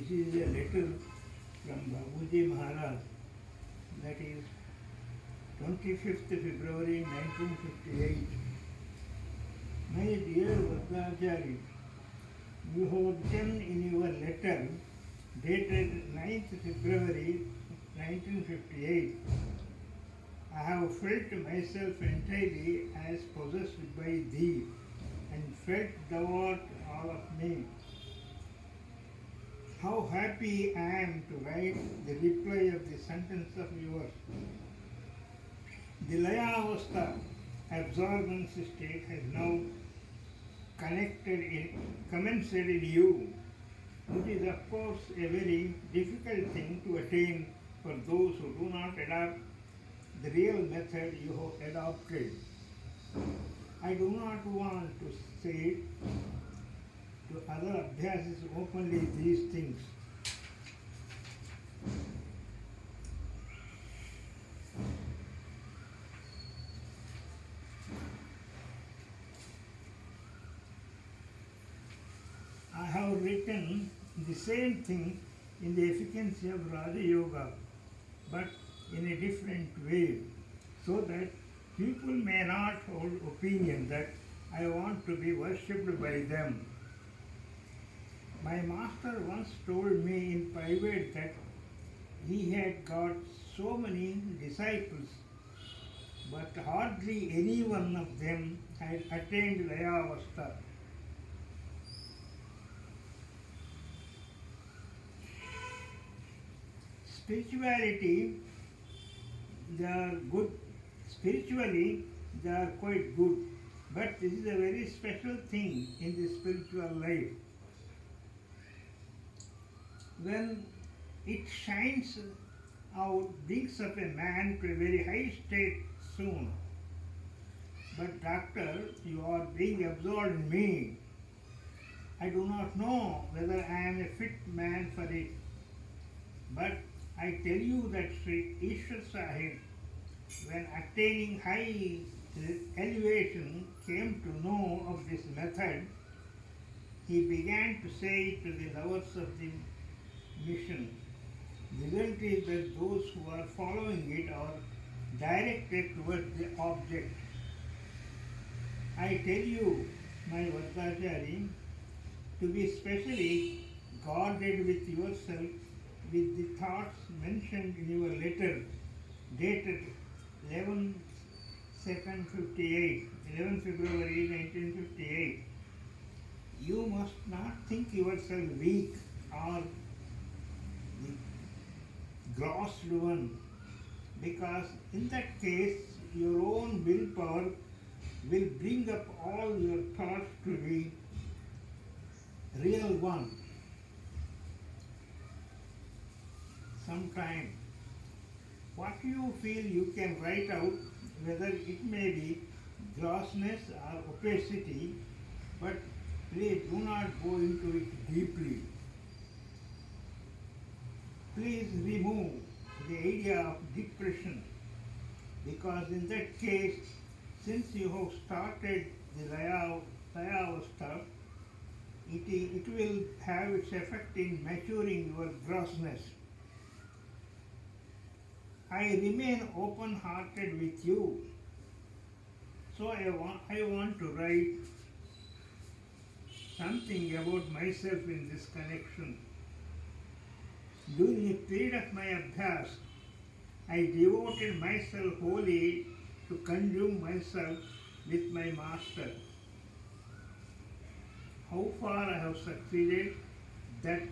This is a letter from Babuji Maharaj, that is 25th February 1958. My dear Vardhacharya, you have written in your letter dated 9th February 1958, I have felt myself entirely as possessed by thee, and felt thou art all of me. How happy I am to write the reply of the sentence of yours. The Laya-avastha absorbance state has now commenced in you, which is of course a very difficult thing to attain for those who do not adopt the real method you have adopted. I do not want to say to other abhyasis openly these things. I have written the same thing in the efficacy of Raja Yoga, but in a different way, so that people may not hold opinion that I want to be worshipped by them. My master once told me in private that he had got so many disciples, but hardly any one of them had attained Laya-avastha. Spirituality, they are good. Spiritually, they are quite good. But this is a very special thing in the spiritual life. When it shines out, brings up a man to a very high state soon. But doctor, you are being absorbed in me. I do not know whether I am a fit man for it. But I tell you that Sri Ishwar Sahib, when attaining high elevation, came to know of this method, he began to say to the lovers of the mission. The result is that those who are following it are directed towards the object. I tell you, my Vardhacharya, to be specially guarded with yourself with the thoughts mentioned in your letter dated 11 February 1958. You must not think yourself weak or the grossed one, because in that case your own willpower will bring up all your thoughts to the real one. Sometime, what you feel you can write out, whether it may be grossness or opacity, but please do not go into it deeply. Please remove the idea of depression, because in that case, since you have started the Laya-avastha, it will have its effect in maturing your grossness. I remain open-hearted with you, so I want to write something about myself in this connection. During a period of my abhyas, I devoted myself wholly to consume myself with my master. How far I have succeeded, that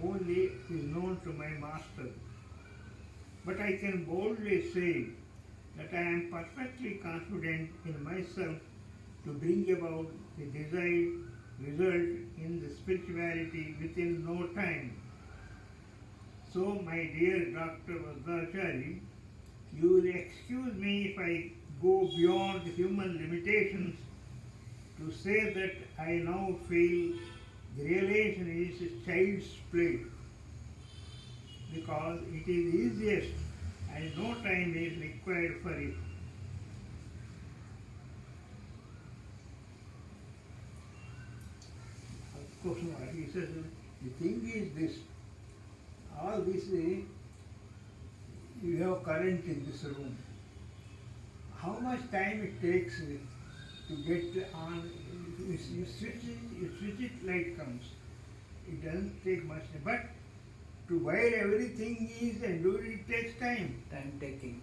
only is known to my master. But I can boldly say that I am perfectly confident in myself to bring about the desired result in the spirituality within no time. So, my dear Dr. Vardhacharya, you will excuse me if I go beyond human limitations to say that I now feel the realization is a child's play, because it is easiest and no time is required for it. Of course, he says, the thing is this, all this, you have current in this room. How much time it takes to get on? You switch it, light comes. It doesn't take much time. But to wire everything is and do it takes time. Time taking.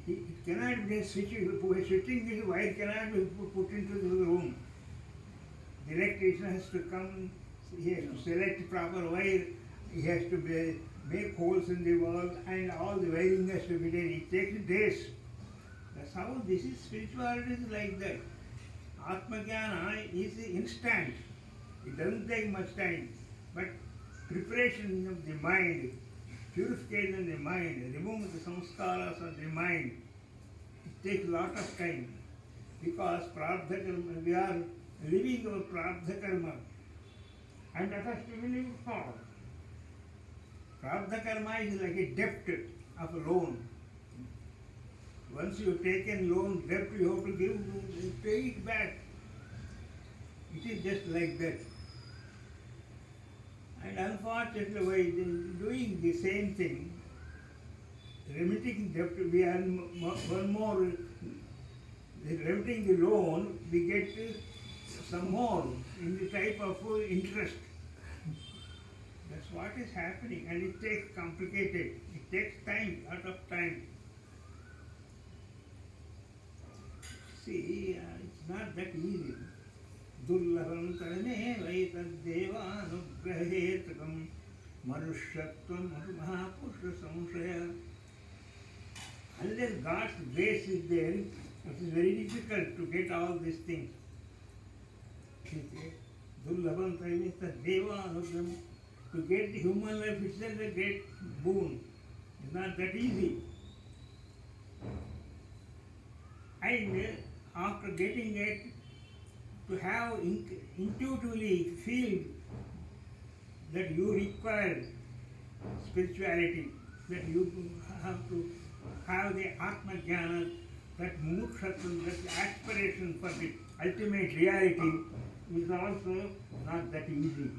It cannot be switching this wire cannot be put into the room. The electrician has to come, he has to select proper wire, he has to make holes in the wall, and all the wiring has to be done. It takes days. That's how this is spirituality is like that. Atma-jnana is instant. It doesn't take much time. But preparation of the mind, purification of the mind, remove the samskaras of the mind, it takes a lot of time. Because prarabdha karma, we are living our prarabdha karma. And that has to be lived for. Prarabdha karma is like a debt of a loan. Once you have taken loan, debt you have to pay it back. It is just like that. And unfortunately, by doing the same thing, remitting debt, we are one more, remitting the loan, we get some more in the type of interest. That's what is happening, and it takes complicated. It takes time, lot of time. See, it's not that easy. Durlabam karane vaitadevanugrahetakam manushyattvam mahapurusha samshaya. Unless God's grace is there, it is very difficult to get all these things. Durlabam karane vaitadevanugrahetakam. To get the human life itself a great boon. It's not that easy. And after getting it, to have intuitively feel that you require spirituality, that you have to have the Atma-jnana, that mukshatva, that aspiration for the ultimate reality is also not that easy.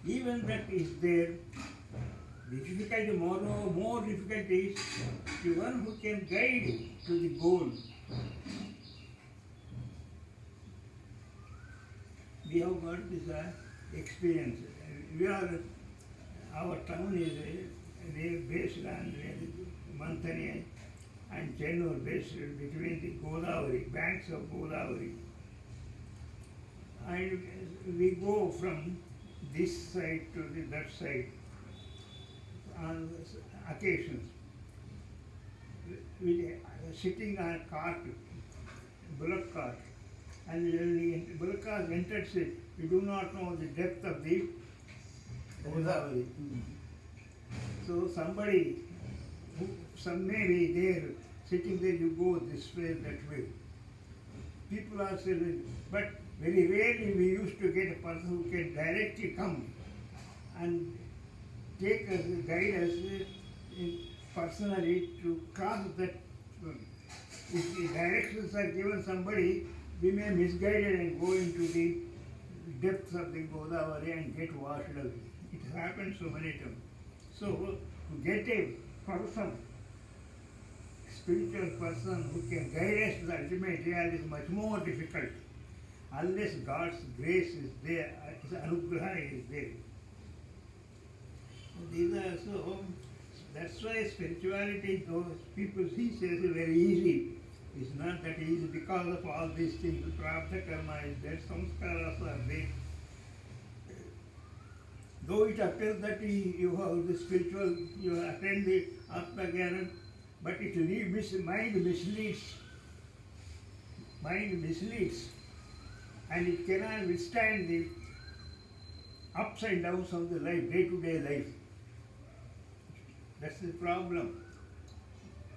Even that is there, the difficulty, more difficult is the one who can guide to the goal. We have got this experience. Our town is based on Manthani and Chennur, based between the Godavari, banks of Godavari. And we go from this side to that side on occasions. We sitting on a cart, bullock cart, and when the bullock cart enters it, we do not know the depth of the Godavari. So somebody, some may be there, sitting there, you go this way, that way. People are saying, but very rarely we used to get a person who can directly come and take us, guide us personally to cross that. If the directions are given somebody, we may misguide it and go into the depths of the Godavari and get washed away. It has happened so many times. So to get a person, spiritual person who can guide us to the ultimate reality is much more difficult. Unless God's grace is there, His anugraha is there. These are so, that's why spirituality, those people see says is very easy. It's not that easy because of all these things. Prarabdha karma is there, samskaras are there. Though it appears that you have the spiritual, you attend the Atma-jnana, but it mind misleads. Mind misleads. And it cannot withstand the ups and downs of the life, day-to-day life. That's the problem.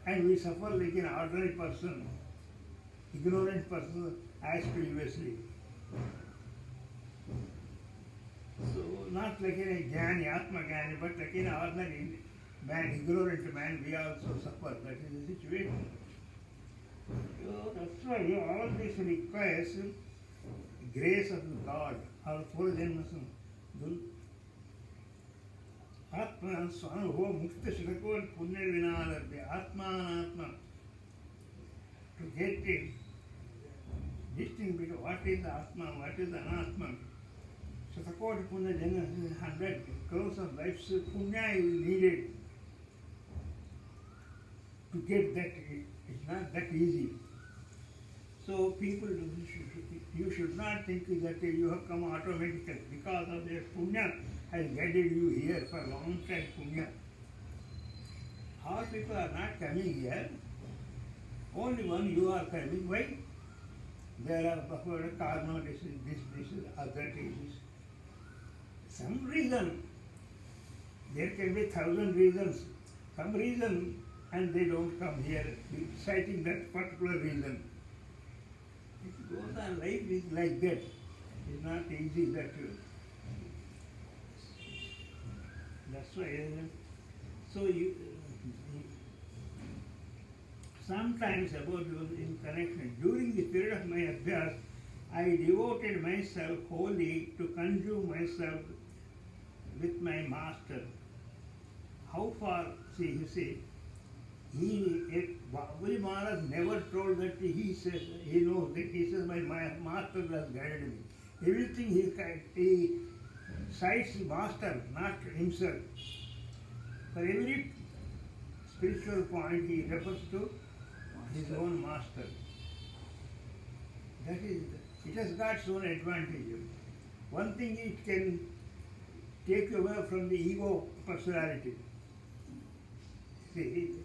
And we suffer like an ordinary person, ignorant person as previously. So not like a jnani, Atma-jnani, but like an ordinary man, ignorant man, we also suffer. That is the situation. So that's why all this requires grace of God, our four janmas. Atma Swanubhava Mukta Shilakot Punya Vinalabhya Atmanatma. To get a distinct between what is the Atma, what is the Anatma. Shatakot Punya Jana 100 crores of lives Punya is needed to get that. It's not that easy. So people, you should not think that you have come automatically because of their punya has guided you here for a long time. Punya. All people are not coming here. Only one you are coming. Why? There are backward karma, this is other is. Some reason. There can be 1,000 reasons. Some reason, and they don't come here, citing that particular reason. It goes on, life is like that. It's not easy that that's why. So you sometimes about in connection during the period of my abhyas, I devoted myself wholly to consume myself with my master. How far? See, you see. Babaji Maharaj never told that he says, he knows that he says, my master has guided me. Everything he cites master, not himself. For every spiritual point he refers to his own master. That is, it has got its own advantages. One thing, it can take you away from the ego personality. See,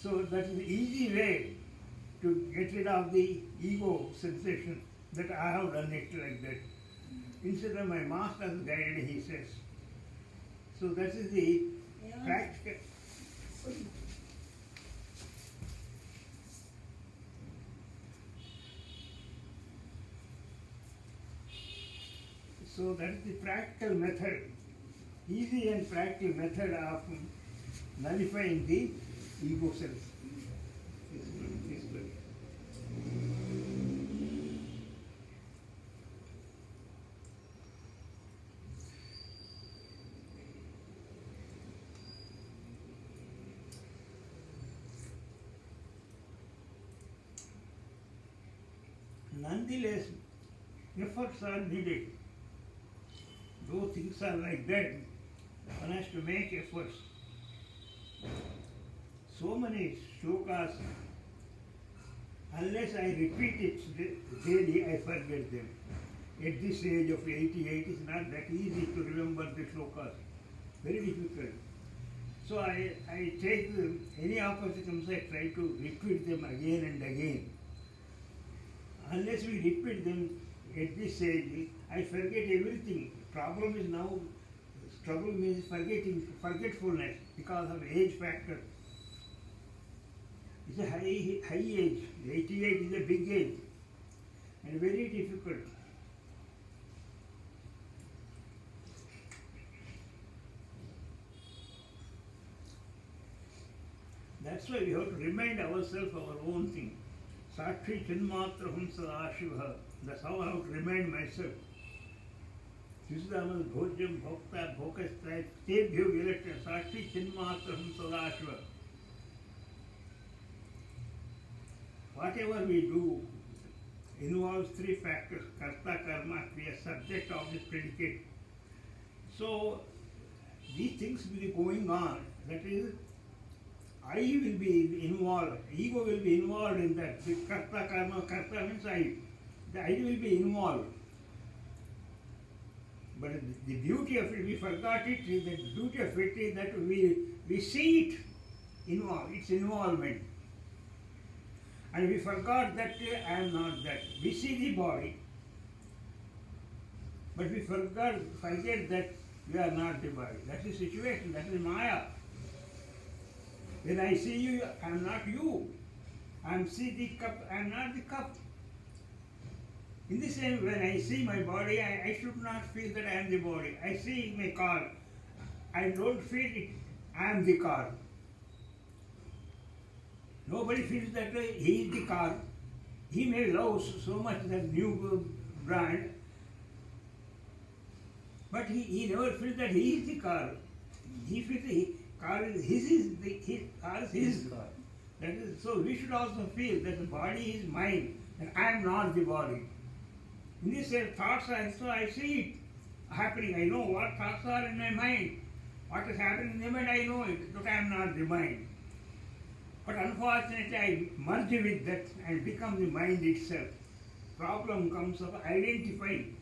so that is an easy way to get rid of the ego sensation that I have done it like that. Instead of my master has guided, he says. So that is the practical. So that is the practical method, easy and practical method of nullifying the ego self. Nonetheless, efforts are needed. Though things are like that, one has to make efforts. So many shlokas, unless I repeat it daily, I forget them. At this age of 88, it's not that easy to remember the shlokas. Very difficult. So I take any opportunities, I try to repeat them again and again. Unless we repeat them at this age, I forget everything. Problem is now, trouble means forgetfulness because of age factor. It's a high age. 88 is a big age and very difficult. That's why we have to remind ourselves our own thing. Sakshi Chinmatraham Sadashiva. That's how I have to remind myself. Sisdamas Bhojyam Bhokta Bhokastai Tebhyo Virakta Sakshi Chinmatraham Sadashiva. Whatever we do involves three factors: karta, karma, kriya, subject, object, predicate. So these things will be going on. That is, I will be involved, ego will be involved in that. The karta, karma, karta means I. The I will be involved. But the beauty of it, we forgot it, the beauty of it is that we see it involved, its involvement. And we forgot that I am not that. We see the body, but we forget that we are not the body. That's the situation, that is Maya. When I see you, I am not you. I am see the cup, I am not the cup. In the same, when I see my body, I should not feel that I am the body. I see my car, I don't feel it, I am the car. Nobody feels that he is the car. He may love so much that new brand, but he never feels that he is the car. if it car is his is the his car is his. God. That is so we should also feel that the body is mine and I am not the body. In this thoughts also I see it happening. I know what thoughts are in my mind. What is happening in the mind I know it, but I am not the mind. But unfortunately I merge with that and become the mind itself. Problem comes of identifying.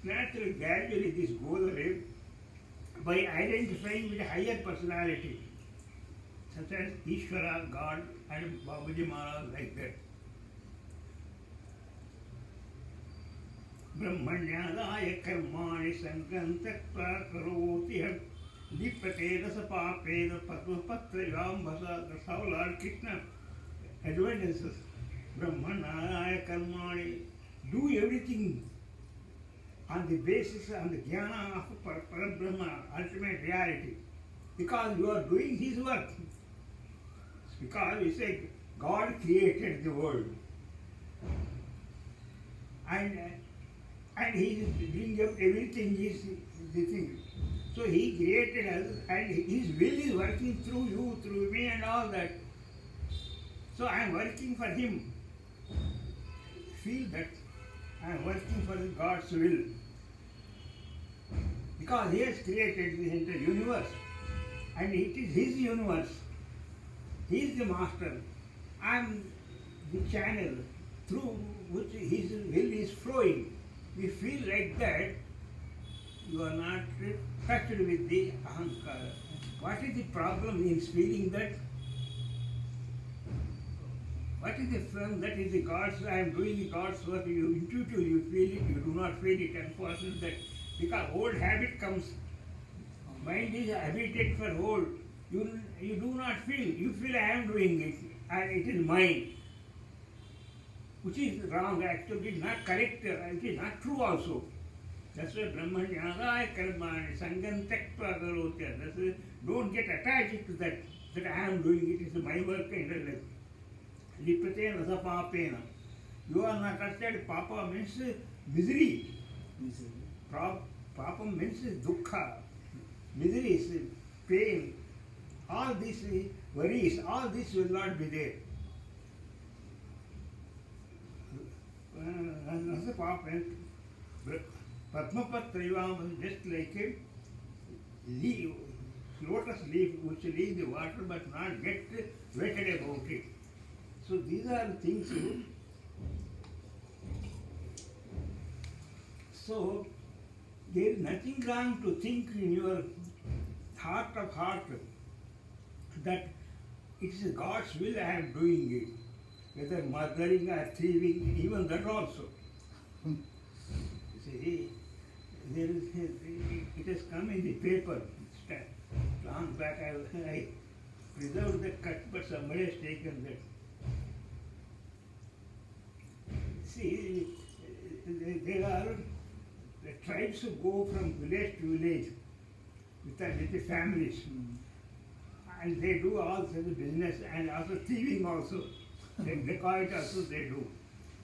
Naturally, gradually this goes away by identifying with a higher personality, such as Ishvara, God, and Babaji Maharaj, like that. Brahmanyadaya karmani sangam त्यक्त्वा करोति हर लिप्यते रसपापेन पद्मपत्रयाम भसा. That's how Lord Krishna advances. Brahmanyadaya karmani, do everything on the basis, on the jnana of Parabrahma, ultimate reality. Because you are doing his work. Because we say God created the world. And he is bringing up everything is the thing. So he created us and his will is working through you, through me and all that. So I am working for him. Feel that I am working for God's will. Because he has created this entire universe. And it is his universe. He is the master. I am the channel through which his will is flowing. We feel like that, you are not touched with the ahankara. What is the problem in feeling that? What is the film that is the God's, I am doing the God's work, you intuitively you feel it, you do not feel it, unfortunately that because old habit comes, mind is habited for old, you do not feel, you feel I am doing it, and it is mine. Which is wrong, actually it is not correct, it is not true also. That's why Brahmanyadaya karmani sangam त्यक्त्वा करोति. That's why don't get attached to that I am doing it, is my work and like. Lipate rasapapena. You are not touched, papa means misery. Papa means dukkha. Misery is pain. All these worries, all this will not be there. Padmapatrayam, just like a leaf, lotus leaf which leaves the water but not get wetted about it. So these are things. So there is nothing wrong to think in your heart of heart that it is God's will I am doing it. Whether murdering or thieving, even that also. See, there is, it has come in the paper. Long back I preserved the cut, but somebody has taken that. See, there are the tribes who go from village to village with the families. And they do all sorts of business and also thieving also. They dacoit also they do.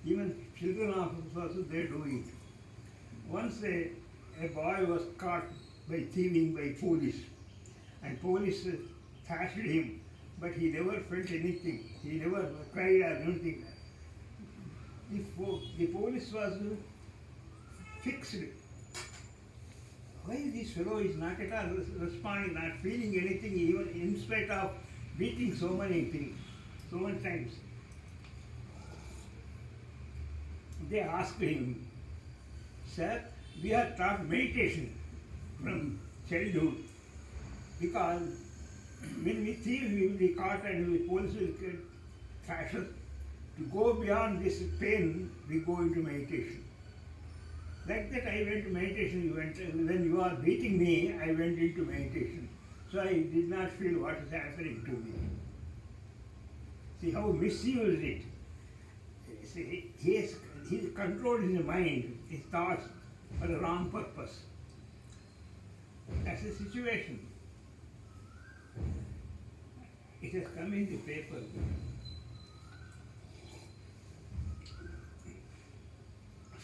Even children also they do it. Once a boy was caught by thieving by police, and police thrashed him, but he never felt anything. He never cried or anything. The police was fixed. Why this fellow is not at all responding, not feeling anything, even in spite of beating so many things, so many times? They asked him, "Sir, we are taught meditation from childhood because when we thief, we will be caught and the police will thrash us. To go beyond this pain, we go into meditation." Like that I went to meditation. When you are beating me, I went into meditation. So I did not feel what is happening to me. See how misused it. See, he controlled his mind, his thoughts for the wrong purpose. That's the situation. It has come in the paper.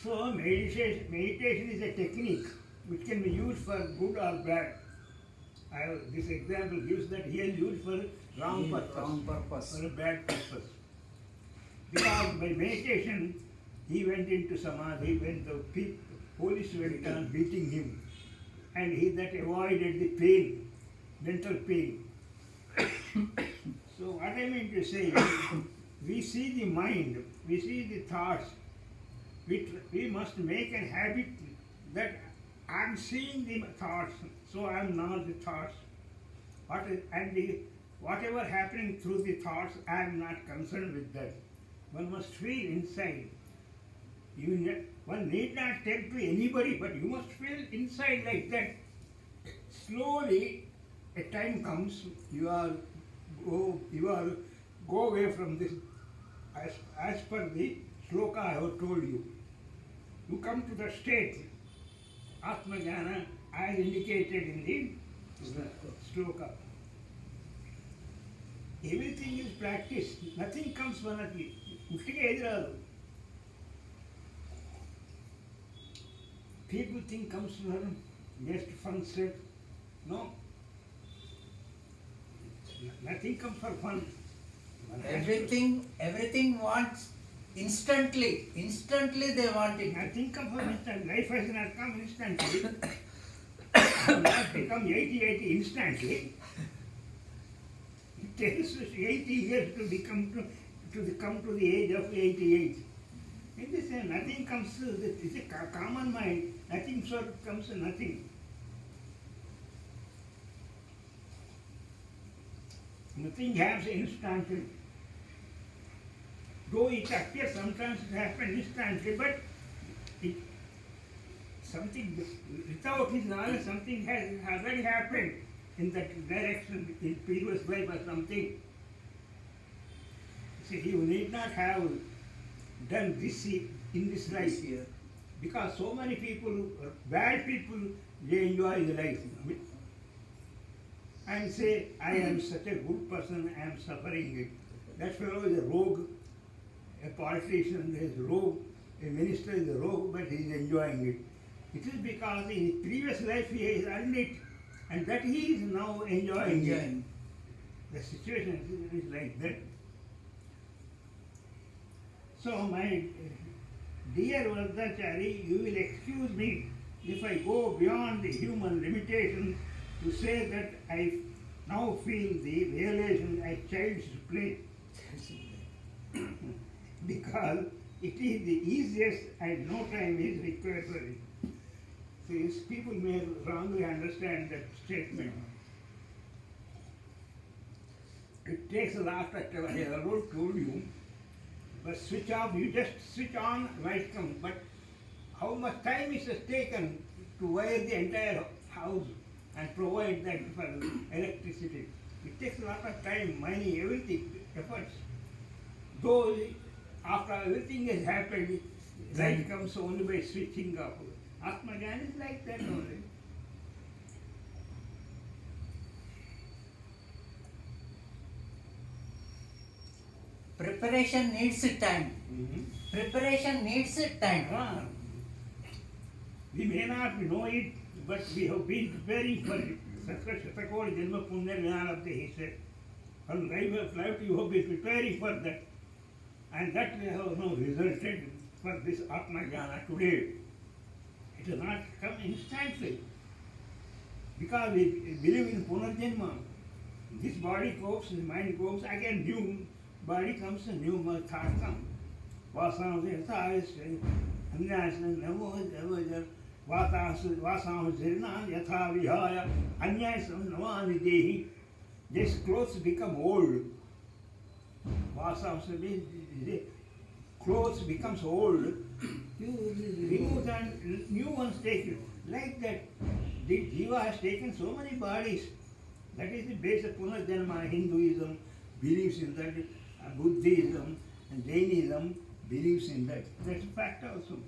So meditation is a technique which can be used for good or bad. This example gives that he is used for wrong purpose, for a bad purpose. Because by meditation, he went into samadhi when the police went on beating him, and he that avoided the pain, mental pain. So what I mean to say is, we see the mind, we see the thoughts. We must make a habit that I am seeing the thoughts, so I am not the thoughts. Whatever happening through the thoughts, I am not concerned with that. One must feel inside. One need not tell to anybody, but you must feel inside like that. Slowly, a time comes, you are go away from this. As per the shloka I have told you, you come to the state, Atma Jnana, as indicated in the shloka. Everything is practice. Nothing comes vanity. People think comes from just fun sake. No. Nothing comes for fun. Everything wants instantly they want it. Nothing comes for instant. Life has not come instantly. Not become 80 instantly. It takes 80 years to come to the age of 88. In this way, nothing comes. It's a common mind. Nothing comes to nothing. Nothing happens instantly. Though it appears sometimes it happens instantly, but something without his knowledge, something has already happened in that direction in previous life or something. See, you need not have done this in this life here, because so many people, bad people, they enjoy the life and say, I am such a good person, I am suffering it. That fellow is a rogue, a politician is a rogue, a minister is a rogue, but he is enjoying it. It is because in his previous life he has earned it, and that he is now enjoying it. The situation is like that. So my dear Vardachari, you will excuse me if I go beyond the human limitations to say that I now feel the realization as child's play. Because it is the easiest and no time is required for it. See, people may wrongly understand that statement. It takes a lot of time. I have already told you. But switch off, you just switch on, light comes. But how much time is taken to wire the entire house and provide that for electricity? It takes a lot of time, money, everything, efforts. Though after everything has happened, light comes only by switching off. Atma Jnana is like that only. Preparation needs time. Preparation needs time. We may not know it, but we have been preparing for it. Sakra Shatakod Janma Punya Vinalabde, he said. From life of life you have been preparing for that. And that we have now resulted for this Atma Jnana today. It has not come instantly. Because we believe in Punarjanma. This body copes, the mind copes, again new body comes, a new thought comes. Vasam Vasam Yatha Vihaya Anyasam Navani Dehi. These clothes become old. Vasam clothes becomes old. You remove and new ones take it. Like that, the Jiva has taken so many bodies. That is the base of Punarjanma. Hinduism believes in that. Buddhism and Jainism believes in that. That's a fact also.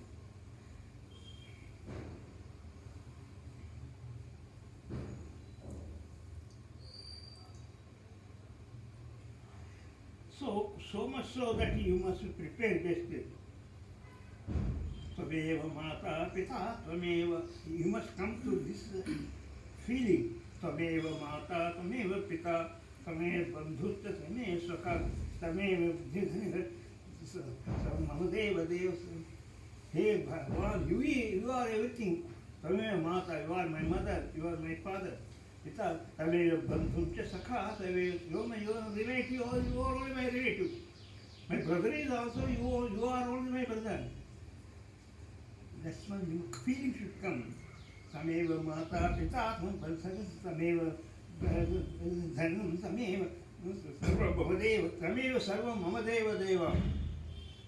So much so that you must prepare best. Tvameva Mata Pita Tvameva. You must come to this feeling. Tvameva Mata Tvameva Pita Tvameva Bandhutta Tvameva Saka Tvameva Mamadeva Deva. Hey Bhagavan, you are everything. Tvameva Mata, you are my mother, you are my father. Pita Tvameva Bandhutta Saka Tvameva. You are my relative, you are only my relative. My brother is also, you are only my brother. That's why you feeling should come. Sameva Mata Pita Sameva Dhanam Sameva Sarva Bhavadeva Sameva Sarva Mamadeva Deva.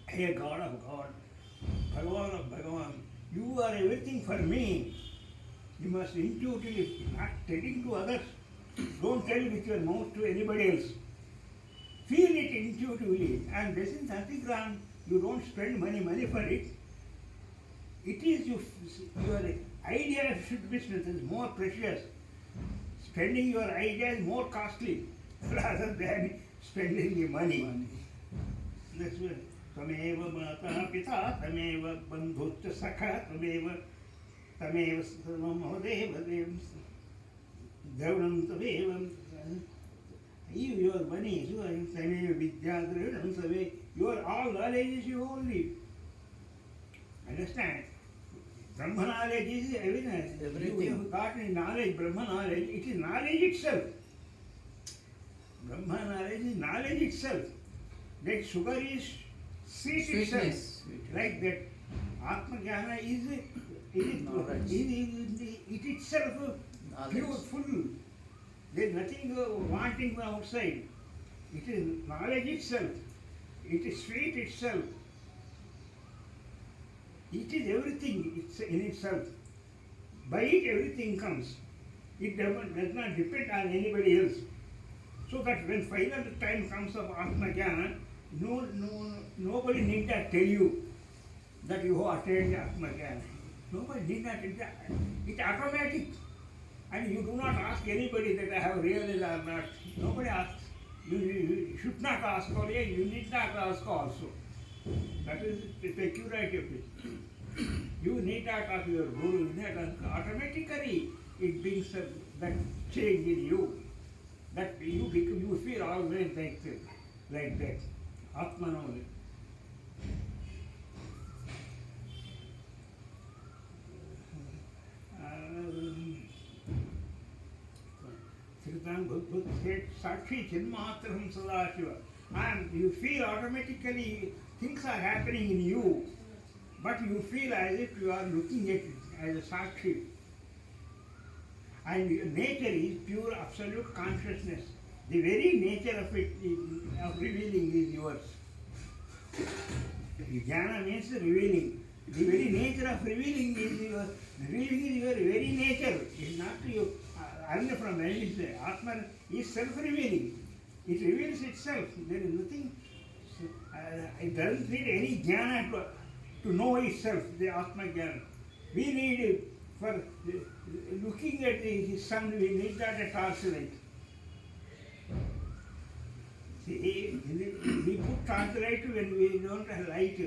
Hey God of God, Bhagavan of Bhagavan, you are everything for me. You must intuitively, not telling to others. Don't tell with your mouth to anybody else. Feel it intuitively, and this is nothing wrong. You don't spend money for it. It is your idea should be more precious. Spending your idea is more costly rather than spending the money. That's why. Tameva Mata Pita, Tameva Bandhutta Sakha, Tameva Sarvamodeva Devanam Tavevam. Your money, your all knowledge is you only. Understand? Brahma knowledge is evidence. Everything. You have got knowledge, Brahma knowledge, it is knowledge itself. Brahma knowledge is knowledge itself. That sugar is sweet itself. Sweetness. Like that. Atma Jnana is it itself pure, full. There is nothing wanting from outside. It is knowledge itself. It is sweet itself. It is everything in itself. By it everything comes. It does not depend on anybody else. So that when final time comes of Atma Jnana, nobody need not tell you that you have attained Atma Jnana. Nobody need not tell you. It's automatic. And you do not ask anybody that I have realized or not. Nobody asks. You should not ask, or you need not ask also. That is the peculiarity of it. You need not ask your guru, you need not ask. Automatically it brings that change in you. That you feel always like that. Atman only. Sakshi Chinmatram Sadashiva. And you feel automatically things are happening in you, but you feel as if you are looking at it as a Sakshi. And nature is pure absolute consciousness. The very nature of it, of revealing, is yours. Jnana means revealing. The very nature of revealing is your very nature. It is not you earned from anything. Atman is self-revealing. It reveals itself. There is nothing. It doesn't need any jnana to know itself. The Atma Jnana. We need for looking at the sun. We need not a torchlight. See, we put torchlight when we don't have light.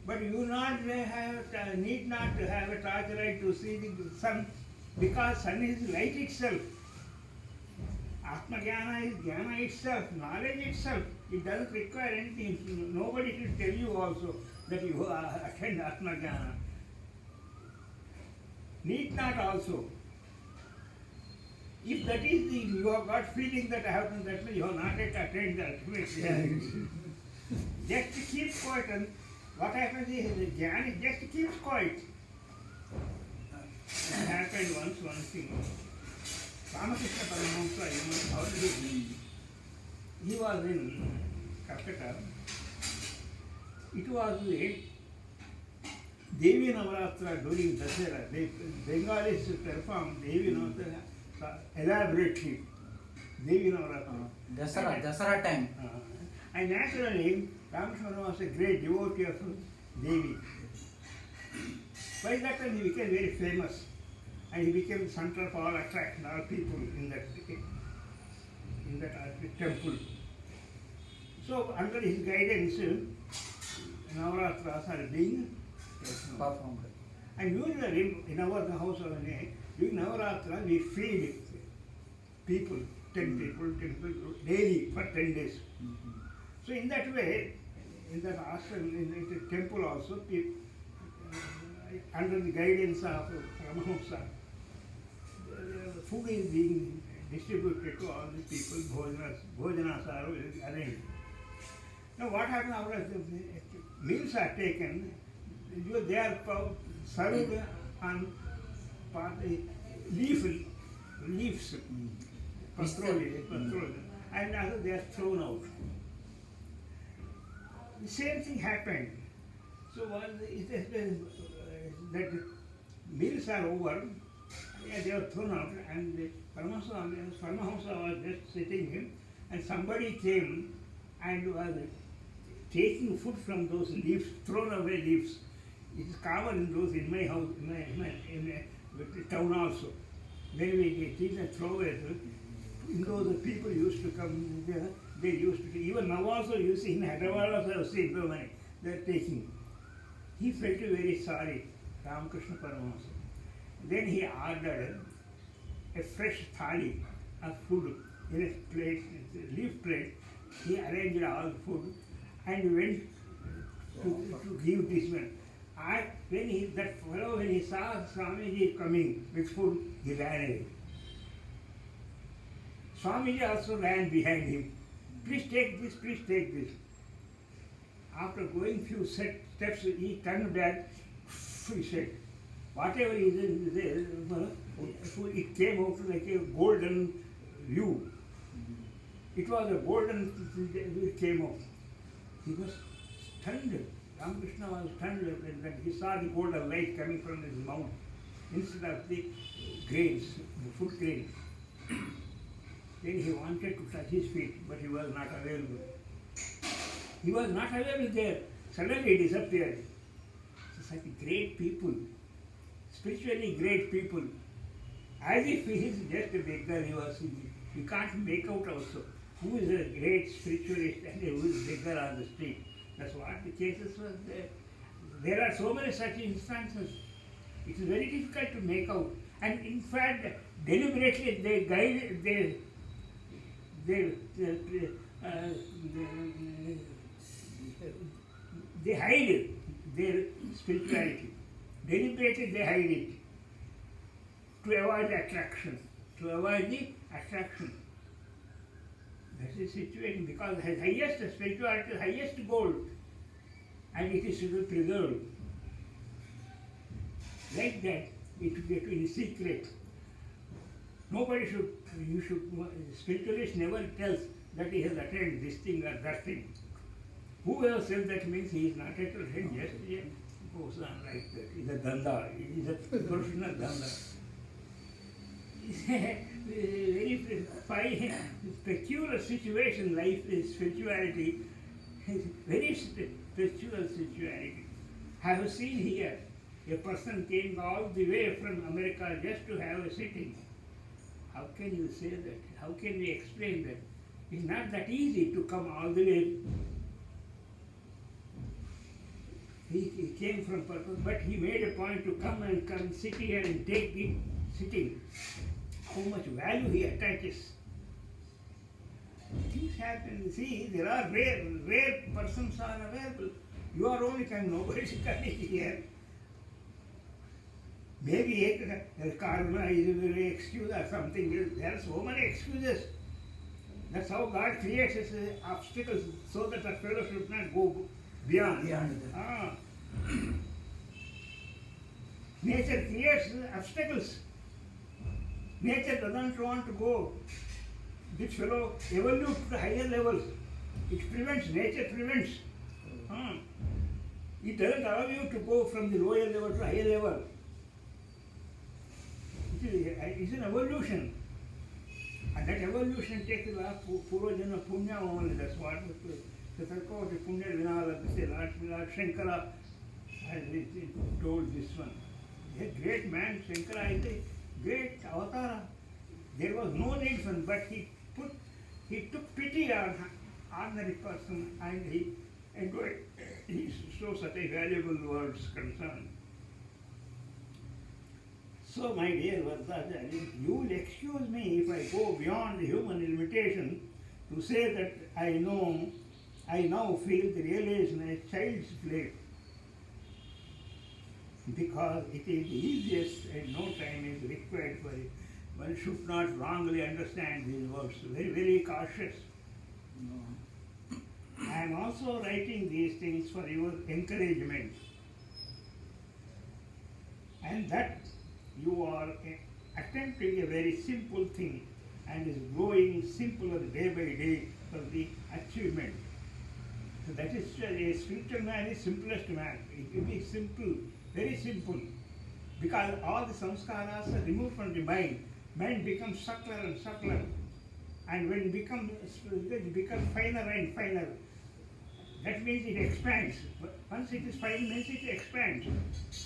But you need not to have a torchlight to see the sun, because sun is light itself. Atma Jnana is Jnana itself, knowledge itself. It doesn't require anything. Nobody should tell you also that you attend Atma Jnana. Need not also. If that is you have got feeling that I have done that, you have not yet attained the ultimate jnana. Just keep quiet, and what happens is the jnana just keeps quiet. It happened once, one thing. Ramakrishna Paramahamsa, you must already he was in Calcutta. It was the Devi Navaratra during Dasara. Bengalis perform Devi Navaratra elaborately. Devi Navaratra. Dasara time. And naturally, Ramakrishna was a great devotee of Devi. By that time he became very famous. And he became the center of all attraction, all people in that temple. So under his guidance, Navaratras are being performed. And usually in our house during Navaratra we feed people, 10 people daily for 10 days. So in that way, in that ashram, in the temple also, under the guidance of Paramahamsa, food is being distributed to all the people, bhojanas are arranged. Now what happens after the meals are taken, they are served on leaves, pastroli, and after they are thrown out. The same thing happened. So once it has been that meals are over, they were thrown out, and Paramahamsa was just sitting, and somebody came and was taking food from those leaves, thrown away leaves. It is common in those in my house, in the town also. When we take and throw it, in those people used to come there, they used to, even now also you see in Hyderabad also I have seen so many, they are taking. He felt very sorry, Ramakrishna Paramahamsa. Then he ordered a fresh thali of food in a plate, leaf plate. He arranged all the food and went to give this one. That fellow, when he saw Swamiji coming with food, he ran away. Swamiji also ran behind him. Please take this, please take this. After going few steps, he turned back, he said, whatever is there, it came out like a golden view. It was a golden, it came out. He was stunned. Ramakrishna was stunned that he saw the golden light coming from his mouth instead of the grains, the food grains. Then he wanted to touch his feet, but he was not available. He was not available there. Suddenly he disappeared. So such great people, spiritually great people, as if he is just a beggar, you can't make out also who is a great spiritualist and who is beggar on the street. That's what the cases was there. There are so many such instances. It is very difficult to make out. And in fact, deliberately they guide, they hide their spirituality. Deliberately they hide it to avoid the attraction. That is the situation, because the highest spirituality, the highest goal, and it is to be preserved. Like that, it will get in secret. Nobody should, spiritualist never tells that he has attained this thing or that thing. Whoever says that means he is not attained, just goes on like that. It is a danda, it is a professional danda. Very fine, peculiar situation, life is spirituality, very spiritual spirituality. I have seen here, a person came all the way from America just to have a sitting. How can you say that? How can we explain that? It's not that easy to come all the way. He came from purpose, but he made a point to come sit here and take the sitting. How much value he attaches. Things happen. See, there are rare persons are available. You are only coming, nobody is coming here. Maybe a karma is an excuse or something. There are so many excuses. That's how God creates obstacles so that a fellow should not go beyond. Nature creates obstacles. Nature doesn't want to go. This fellow evolved to higher levels. It prevents, nature prevents. It doesn't allow you to go from the lower level to higher level. It's an evolution. And that evolution takes a lot of Purvajana Punya only. That's what the Sarkoti Punya Vinala, Lord Shankara has told this one. A great man, Shankara is a great avatar. There was no need for him, but he took pity on ordinary person and he enjoyed. He shows such a valuable words concerned. So, my dear Vardhacharya, you will excuse me if I go beyond the human limitation to say that I now feel the realization as child's play, because it is the easiest and no time is required for it. One should not wrongly understand these words. Very, very cautious. I am also writing these things for your encouragement, and that you are attempting a very simple thing and is growing simpler day by day for the achievement. So that is a spiritual man is simplest man. It will be simple, very simple, because all the samskaras are removed from the mind. Mind becomes subtler and subtler, and when it becomes finer and finer, that means it expands. Once it is fine, means it expands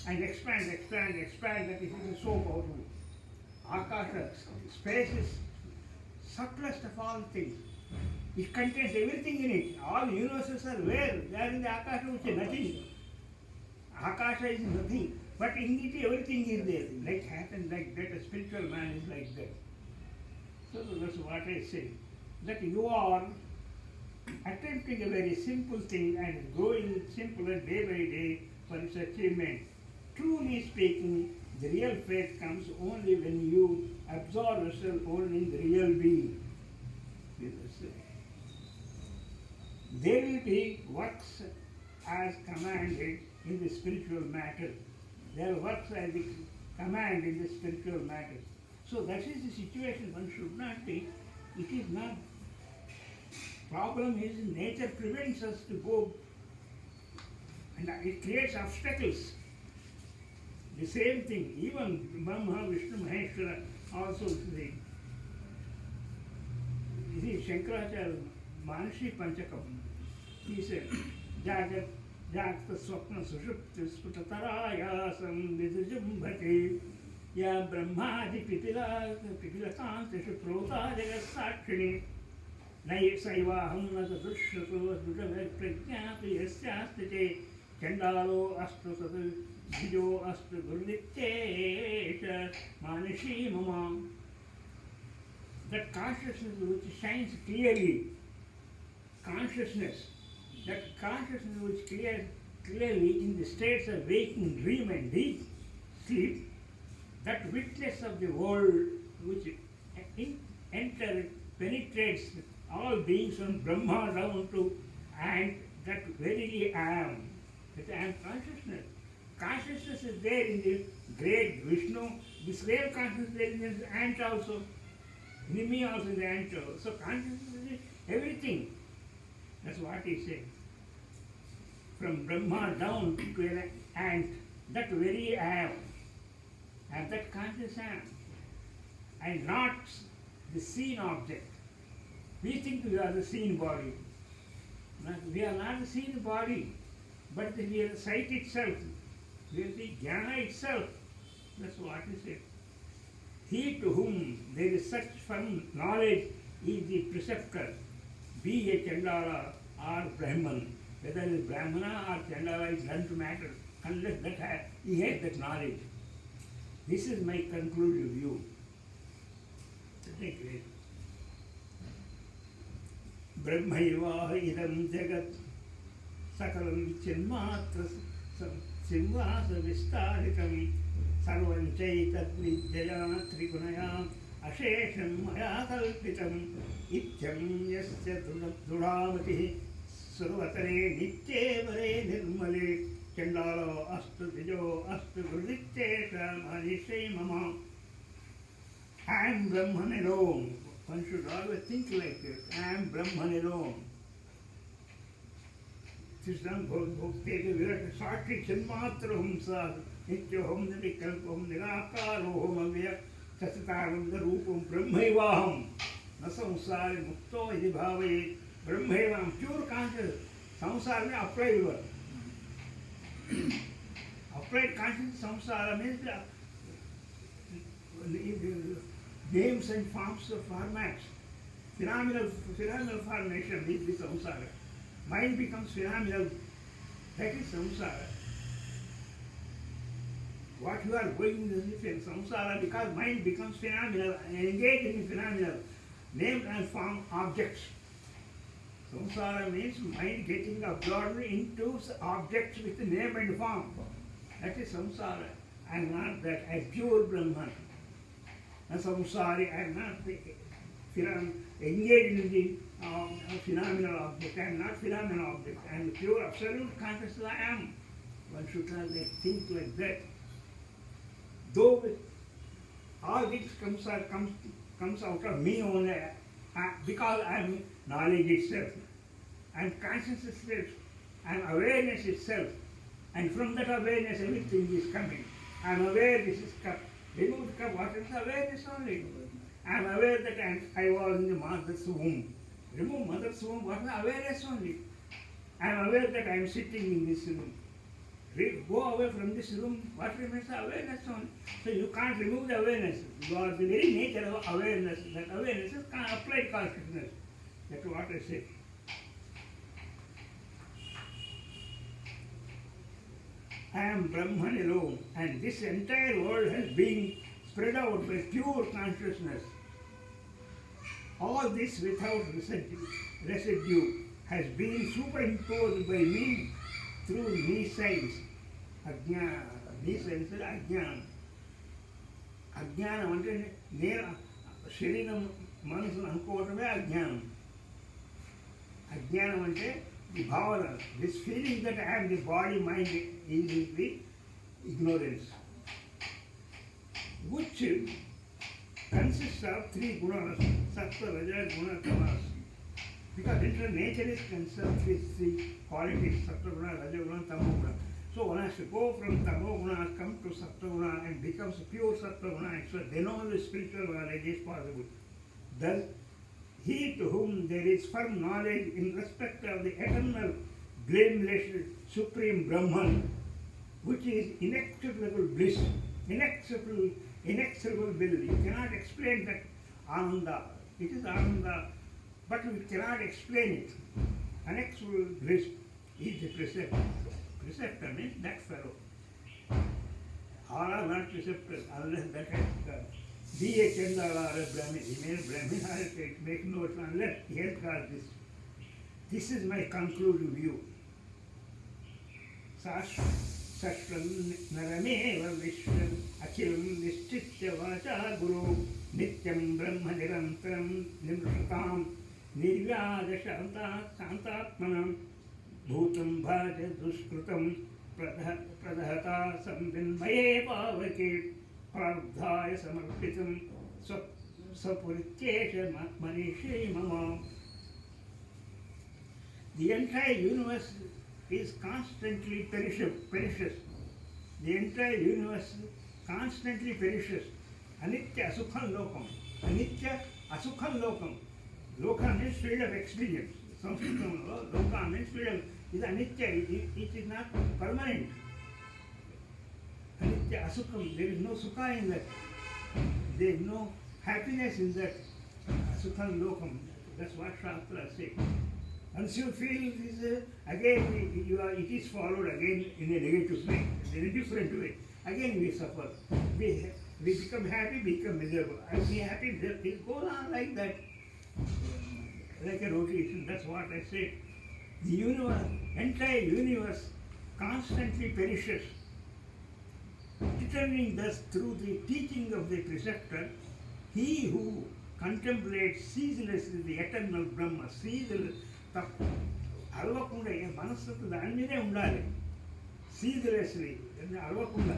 and expands. That is so powerful. Akasha, space is subtlest of all things. It contains everything in it. All universes are where? They are in the Akasha, which is nothing. Akasha is nothing. But in it, everything is there. Like happens like that. A spiritual man is like that. So that's what I say. That you are attempting a very simple thing and growing simpler day by day for its achievement. Truly speaking, the real faith comes only when you absorb yourself only in the real being. There will be works as commanded in the spiritual matter. There are works as the command in the spiritual matter. So that is the situation. One should not be. It is not. Problem is nature prevents us to go, and it creates obstacles. The same thing, even Brahma, Vishnu, Maheshwara also say. You see, Shankaracharya, Manasi Panchakam, he said, Jagat, Jagta Swapna Sushupti Sputatarayasam Vidujambhati Ya Brahmadi Pipilakantishu Prota Jagat Sakshini Nai Saivaham Nata Dushyato Dujave Prajnapi Yasyastite Chandalo Astu Satu Vijo Astu Gurnittesha Manasi Mama. That consciousness which shines clearly, that consciousness which clearly in the states of waking, dream and deep sleep, that witness of the world which penetrates all beings from Brahma down to ant, that verily I am. That I am consciousness. Consciousness is there in the great Vishnu. This real consciousness is there in the ant also. In me also in the ant also. So consciousness is everything. That's what he said. From Brahma down to an ant, that very I am. And that conscious I am. And not the seen object. We think we are the seen body. We are not the seen body, but we are the sight itself. We are the jnana itself. That's what he said. He to whom there is such firm knowledge is the preceptor, be a Chandala or Brahman. Whether it is Brahmana or Chandala, it doesn't matter, unless he has that knowledge. This is my conclusive view. Take it. Brahmaiva idam jagat sakalam chinmatra simvasa vistaritam sarvam chaitat vidyaya trigunaya ashesham maya kalpitam ityam yasya dudhamati survatare nitye vare nirmale chandalo astu vijo astu gurdittesha manishe mama. I am Brahman alone. One should always think like this. I am Brahman alone. Tishnam bhokti virata sakshi chinmatra humsa nityoham nivikalpam nirakaroham avya sasitaram darupam brahmaivaham nasamsari mukto iti bhavaye brahmaivaham. Pure conscious. Samsara means upright word. Upright conscious samsara means names and forms of formats. Phenomenal formation is the samsara. Mind becomes phenomenal That is samsara. What you are going is in samsara because mind becomes phenomenal and engaged in phenomenal name and form objects. Samsara means mind getting absorbed into objects with name and form. That is samsara. I am not that. I am pure Brahman. And samsari, I am not engaged in the phenomenal object. I am not phenomenal object. I am pure absolute consciousness. I am. One should not think like that. Though all this comes out of me only, because I am knowledge itself. I am consciousness itself. I am awareness itself. And from that awareness, everything is coming. I am aware this is cup. Remove the cup, what is awareness only? I am aware that I was in the mother's womb. Remove mother's womb, what is awareness only? I am aware that I am sitting in this room. Go away from this room, what remains awareness only? So you can't remove the awareness. You are the very nature of awareness. That awareness is applied consciousness. That's what I say. I am Brahman alone, and this entire world has been spread out by pure consciousness. All this without residue has been superimposed by me through me signs. Ajnana. Me signs is ajnana. Ajnana అంటే నేను శరీరం మనసును అనుకోవటమే అజ్ఞానం. అజ్ఞానం అంటే the భావన. This feeling that I am the body, mind is the ignorance, which consists of three gunas, sattva, raja, guna, tamas. Because entire nature is concerned with three qualities, sattva guna, raja guna, tamo guna. So one has to go from tamo guna, come to sattva guna and becomes pure sattva guna, and so then only spiritual knowledge is possible. Thus, he to whom there is firm knowledge in respect of the eternal, blameless, supreme Brahman, which is inexplicable bliss, inexorable will. You cannot explain that Ananda. It is Ananda, but we cannot explain it. Inexorable bliss is the preceptor. Preceptor means that fellow. All are not preceptors unless that has be a Chandala or a Brahmin. Remain a Brahmin or a make notes unless he has got this. This is my conclusive view. Sashram narameva vishram akhilam nishtitya vacha guru nityam brahma nirantaram nimrutam nirvyada shantatmanam bhutam bhaja duskrutam pradhata samvinmaye pavake prabdhaya samarpitam sapurityesha manishi mama. The entire universe is constantly perishes. The entire universe constantly perishes. Anitya asukhan lokam. Anitya asukhan lokam. Loka means field of experience. Sanskritam, loka means field of, is anitya. It is not permanent. Anitya asukam. There is no sukha in that. There is no happiness in that. Asukhan lokam. That's what Shastra says. Once you feel this, again it is followed again in a negative way, in a different way. Again we suffer. We become happy, become miserable. And be happy, it goes on like that, like a rotation. That's what I say. The universe, entire universe, constantly perishes. Determining thus through the teaching of the preceptor, he who contemplates ceaselessly the eternal Brahma, ceaseless. అలవకుండా మనస్సుకు దాని మీదే ఉండాలి. Seriously అలవకుండా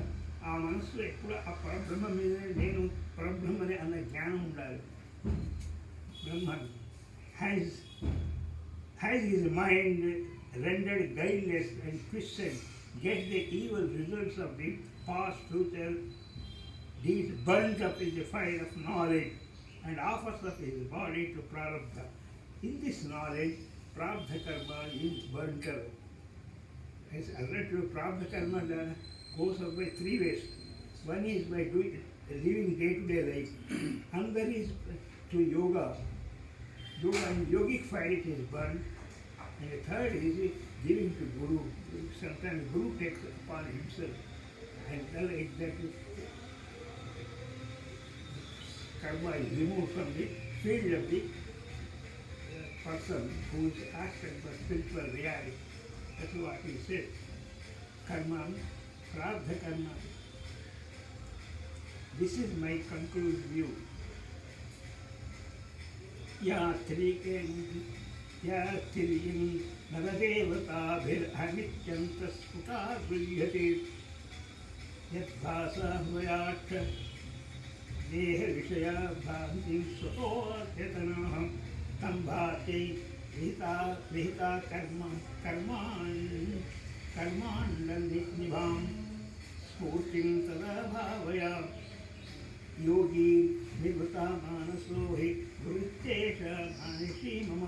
ఆ మనస్సులో ఎప్పుడు ఆ పరబ్రహ్మ మీదే నేను పరబ్రహ్మని అన్న జ్ఞానం ఉండాలి. Brahman has his mind rendered guileless and twisted, gets the evil results of the past, future deeds burnt up in the fire of knowledge and offers up his body to prarabdha. In this knowledge, prarabdha karma is burnt up. As relative prarabdha karma goes up by three ways. One is by living day-to-day life. Another is to yoga. Yoga and yogic fire it is burned. And the third is giving to Guru, sometimes Guru takes upon himself and tell it that karma is removed from the field of the person who is asked for spiritual reality. That's what he said. Karma, prarabdha karma. This is my conclusive view. यात्रियं नवदेवताभिरहमित्यन्तस्फुटा गृह्यते यद्भासाह्वयाक्ष देहविषया भान्तिं स्वतोऽध्यतनाः तं भाति विहिता कर्माण्डनिभां स्फूर्तिं तदा भावयामि योगी निर्वृता मानसो हि गुरुत्येष मानसी मम.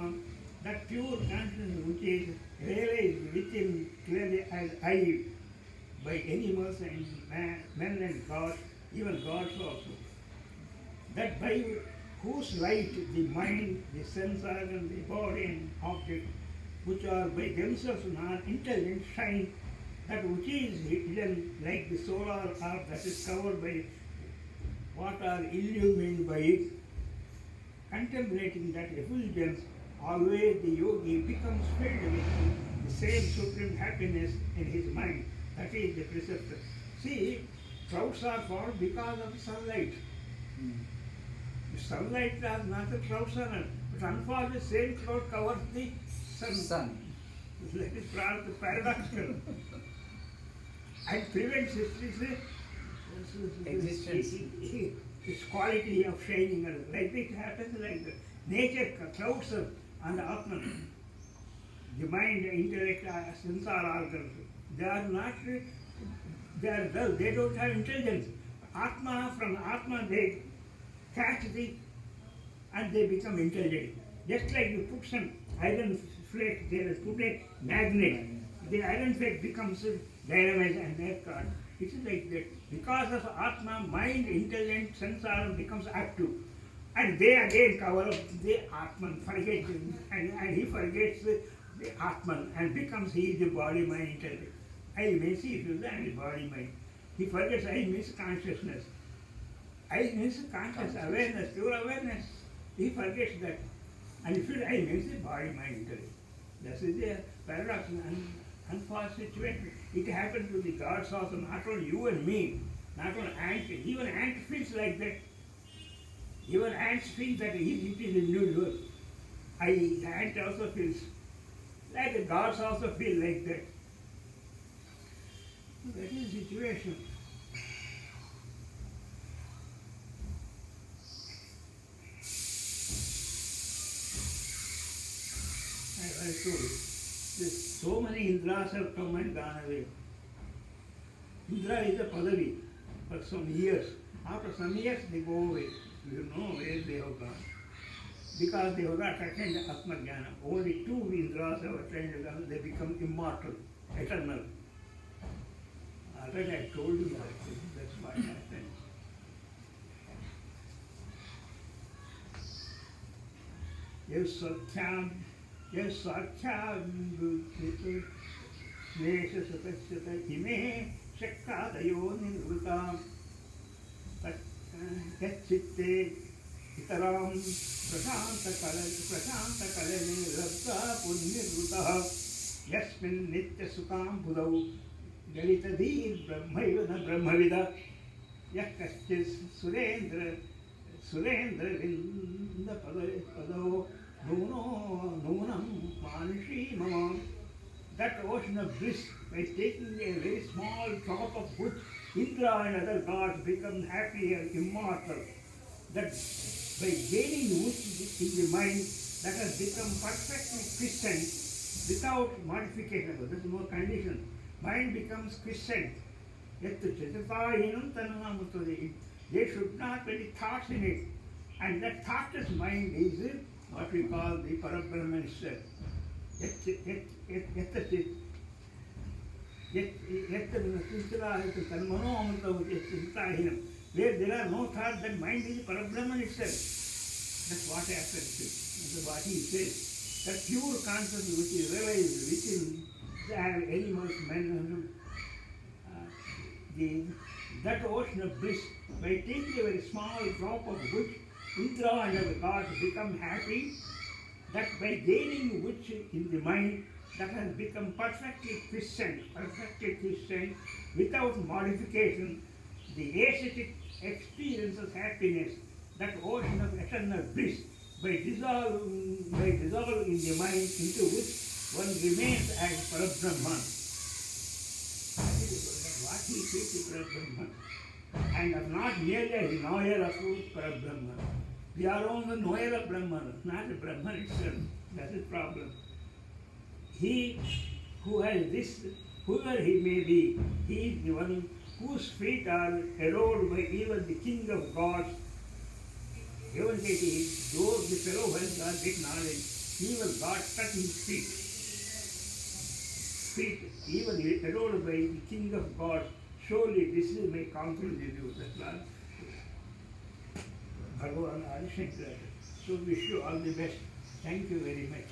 That pure consciousness which is realized within clearly as I by animals and men and gods, even gods also. That by whose light the mind, the sense organ, the body and object, which are by themselves not intelligent, shine, that which is hidden like the solar orb that is covered by what are illumined by it. Contemplating that effulgence, always the yogi becomes filled with the same supreme happiness in his mind. That is the precept. See, clouds are formed because of sunlight. The sunlight does not the clouds are not, but unfortunately the same cloud covers the sun. That is paradoxical. And prevents existence. Its quality of shining. Like it happens like that. Nature clouds on the Atman. The mind, intellect, sense organs. They are not, they are dull, they don't have intelligence. Atma, from Atma they catch and they become intelligent. Just like you put some iron flake, they put a magnet. The iron flake becomes dynamite and that card. It is like that. Because of Atma, mind, intelligent, sense organ becomes active. And they again cover up the Atman, forget him, and he forgets the Atman and becomes he the body, mind, intellect. I means he feels and the body, mind. He forgets I means consciousness. I means conscious awareness, pure awareness. He forgets that. And he feels I means the body, mind, intellect. That is the paradox and unfortunate situation. It happens to the gods also, not only you and me, not only ant, even ant feels like that. Even ants feel that it is individual. Ant also feels. Like the gods also feel like that. So that is the situation. I told you, so many Indras have come and gone away. Indra is a Padavi for some years. After some years they go away. You know where they have gone. Because they have not attained Atma Jnana. Only 2 Indras have attained Jnana. They become immortal, eternal. Already I told you that's what happens. Yes, Satyam Nesha Satashyata Ime Shakkadayo Nirvritam Yachitte Itaram Prashanta Kalani Rabta Punyirvutaha Yasmin Nitya Sukam Budau Galitadir Brahmayana Brahmavida Yakaschis Surendra Vinda Pado Nunam Manishi Mama. That ocean of bliss, by taking a very small drop of which Indra and other gods become happy and immortal. That by gaining which in the mind, that has become perfectly quiescent without modification. There is no condition. Mind becomes quiescent. There should not be any thoughts in it. And that thoughtless mind is what we call the Parabrahman itself. Where there are no thoughts, that mind is Parabrahman itself. That's what happens. That's what he says. That pure consciousness which is realized within animals, men, that ocean of bliss, by taking a very small drop of which Indra and the gods become happy, that by gaining which in the mind, that has become perfectly quiescent, without modification, the ascetic experiences happiness, that ocean of eternal bliss, by dissolving in the mind into which one remains as Parabrahman. What he is Parabrahman. And not merely a knower of Parabrahman. We are only the knower of Brahman, not the Brahman itself. That's the problem. He who has this, whoever he may be, he is the one whose feet are hallowed by even the King of gods. Even though the fellow has got big knowledge, even God touch his feet. Even hallowed by the King of gods. Surely this is my conclusion view. That's Lord Bhagavan Adi Shankara. So wish you all the best. Thank you very much.